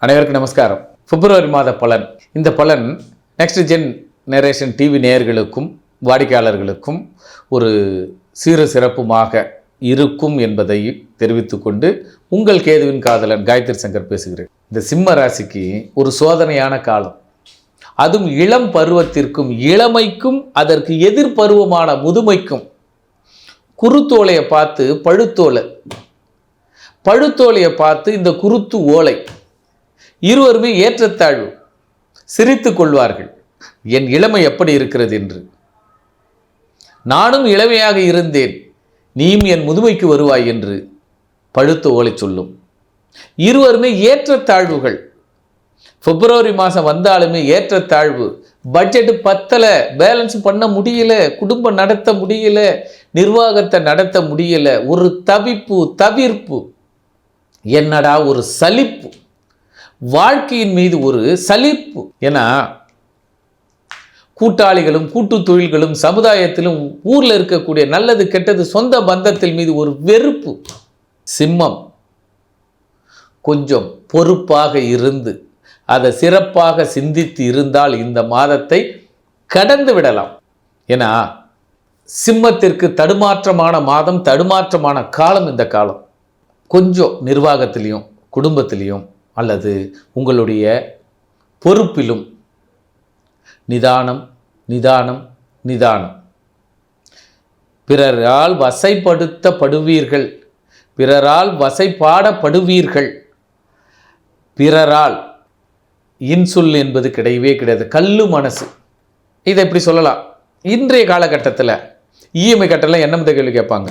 அனைவருக்கும் நமஸ்காரம். பிப்ரவரி மாத பலன். இந்த பலன் நெக்ஸ்ட் ஜெனரேஷன் டிவி நேயர்களுக்கும் வாடிக்கையாளர்களுக்கும் ஒரு சீர சிறப்புமாக இருக்கும் என்பதை தெரிவித்துக்கொண்டு உங்கள் கேதுவின் காதலன் காயத்ரி சங்கர் பேசுகிறேன். இந்த சிம்ம ராசிக்கு ஒரு சோதனையான காலம், அதுவும் இளம் பருவத்திற்கும் இளமைக்கும் அதற்கு எதிர்பருவமான முதுமைக்கும். குருத்தோலையை பார்த்து பழுத்தோலையை பார்த்து இந்த குருத்து ஓலை, இருவருமே ஏற்றத்தாழ்வு, சிரித்து கொள்வார்கள். என் இளமை எப்படி இருக்கிறது என்று. நானும் இளமையாக இருந்தேன், நீயும் என் முதுமைக்கு வருவாய் என்று பழுத்த ஓலை சொல்லும். இருவருமே ஏற்றத்தாழ்வுகள். பிப்ரவரி மாதம் வந்தாலுமே ஏற்றத்தாழ்வு. பட்ஜெட் பத்தலை, பேலன்ஸ் பண்ண முடியல, குடும்பம் நடத்த முடியல, நிர்வாகத்தை நடத்த முடியல, ஒரு தவிர்ப்பு, என்னடா ஒரு சலிப்பு, வாழ்க்கையின் மீது ஒரு சலிப்பு. ஏன்னா கூட்டாளிகளும் கூட்டு தொழில்களும் சமுதாயத்திலும் ஊரில் இருக்கக்கூடிய நல்லது கெட்டது சொந்த பந்தத்தில் மீது ஒரு வெறுப்பு. சிம்மம் கொஞ்சம் பொறுப்பாக இருந்து அதை சிறப்பாக சிந்தித்து இருந்தால் இந்த மாதத்தை கடந்து விடலாம். ஏன்னா சிம்மத்திற்கு தடுமாற்றமான மாதம், தடுமாற்றமான காலம் இந்த காலம். கொஞ்சம் நிர்வாகத்திலையும் குடும்பத்திலையும் அல்லது உங்களுடைய பொறுப்பிலும் நிதானம். பிறரால் வசைப்படுத்தப்படுவீர்கள், பிறரால் வசைப்பாடப்படுவீர்கள். பிறரால் இன்சொல் என்பது கிடையவே கிடையாது. கல்லு மனசு, இதை எப்படி சொல்லலாம். இன்றைய காலகட்டத்தில் இஎம்ஐ கட்டலாம் என்ன கேள்வி கேட்பாங்க.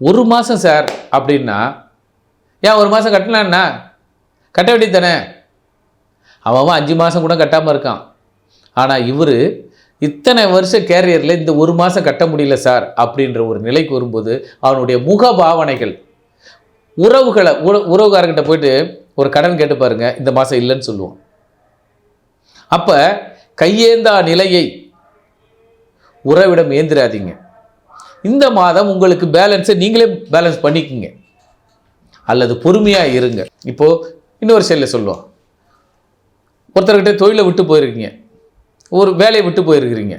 ஒரு மாதம் சார் அப்படின்னா, ஏன் ஒரு மாதம் கட்டலான்னா கட்ட வேண்டியது தானே. அவன் 5 மாதம் கூட கட்டாமல் இருக்கான். ஆனால் இவர் இத்தனை வருஷ கேரியரில் இந்த ஒரு மாதம் கட்ட முடியல சார் அப்படின்ற ஒரு நிலைக்கு வரும்போது அவனுடைய முக பாவனைகள், உறவுகாரங்கிட்ட போயிட்டு ஒரு கடன் கேட்டு பாருங்க, இந்த மாதம் இல்லைன்னு சொல்லுவோம். அப்போ கையேந்தா நிலையை உறவிடம் ஏந்திராதீங்க. இந்த மாதம் உங்களுக்கு பேலன்ஸை நீங்களே பேலன்ஸ் பண்ணிக்கோங்க, அல்லது பொறுமையாக இருங்க. இப்போது இன்னொரு செயலில் சொல்லுவோம், ஒருத்தர்கிட்ட தொழிலை விட்டு போயிருக்கீங்க, ஒரு வேலையை விட்டு போயிருக்கிறீங்க.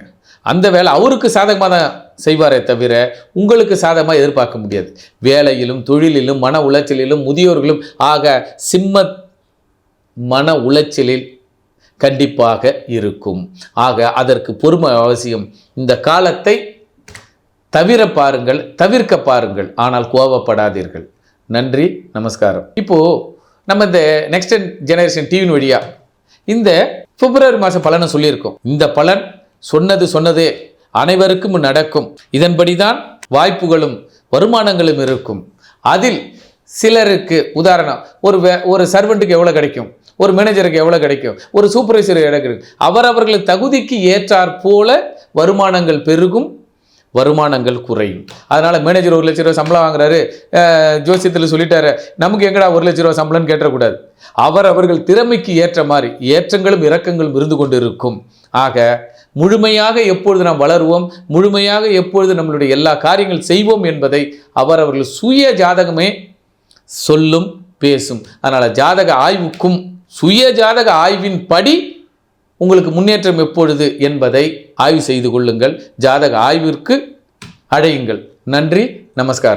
அந்த வேலை அவருக்கு சாதகமாக தான் செய்வாரே தவிர உங்களுக்கு சாதகமாக எதிர்பார்க்க முடியாது. வேலையிலும் தொழிலிலும் மன உளைச்சலிலும் முதியோர்களும் ஆக சிம்ம மன உளைச்சலில் கண்டிப்பாக இருக்கும். ஆக அதற்கு பொறுமை அவசியம். இந்த காலத்தை தவிர்க்க பாருங்கள், ஆனால் கோபப்படாதீர்கள். நன்றி, நமஸ்காரம். இப்போது நம்ம இந்த நெக்ஸ்ட் ஜெனரேஷன் டிவியின் வழியாக இந்த பிப்ரவரி மாதம் பலனை சொல்லியிருக்கோம். இந்த பலன் சொன்னதே அனைவருக்கும் நடக்கும். இதன்படி தான் வாய்ப்புகளும் வருமானங்களும் இருக்கும். அதில் சிலருக்கு உதாரணம், ஒரு சர்வெண்ட்டுக்கு எவ்வளோ கிடைக்கும், ஒரு மேனேஜருக்கு எவ்வளோ கிடைக்கும், ஒரு சூப்பர்வைசர் எவ்வளோ கிடைக்கும். அவரவர்கள் தகுதிக்கு ஏற்றாற் போல வருமானங்கள் பெருகும், வருமானங்கள் குறையும். அதனால் மேனேஜர் 1 லட்ச ரூபா சம்பளம் வாங்குறாரு, ஜோசியத்தில் சொல்லிட்டாரு, நமக்கு எங்கடா 1 லட்ச ரூபா சம்பளம்னு கேட்டக்கூடாது. அவர்கள் திறமைக்கு ஏற்ற மாதிரி ஏற்றங்களும் இறக்கங்களும் இருந்து கொண்டு இருக்கும். ஆக முழுமையாக எப்பொழுது நாம் வளருவோம், முழுமையாக எப்பொழுது நம்மளுடைய எல்லா காரியங்கள் செய்வோம் என்பதை அவர்கள் சுய ஜாதகமே சொல்லும், பேசும். அதனால் ஜாதக ஆய்வுக்கும் சுய ஜாதக ஆய்வின் படி உங்களுக்கு முன்னேற்றம் எப்பொழுது என்பதை ஆய்வு செய்து கொள்ளுங்கள். ஜாதக ஆய்விற்கு அழையுங்கள். நன்றி, நமஸ்காரம்.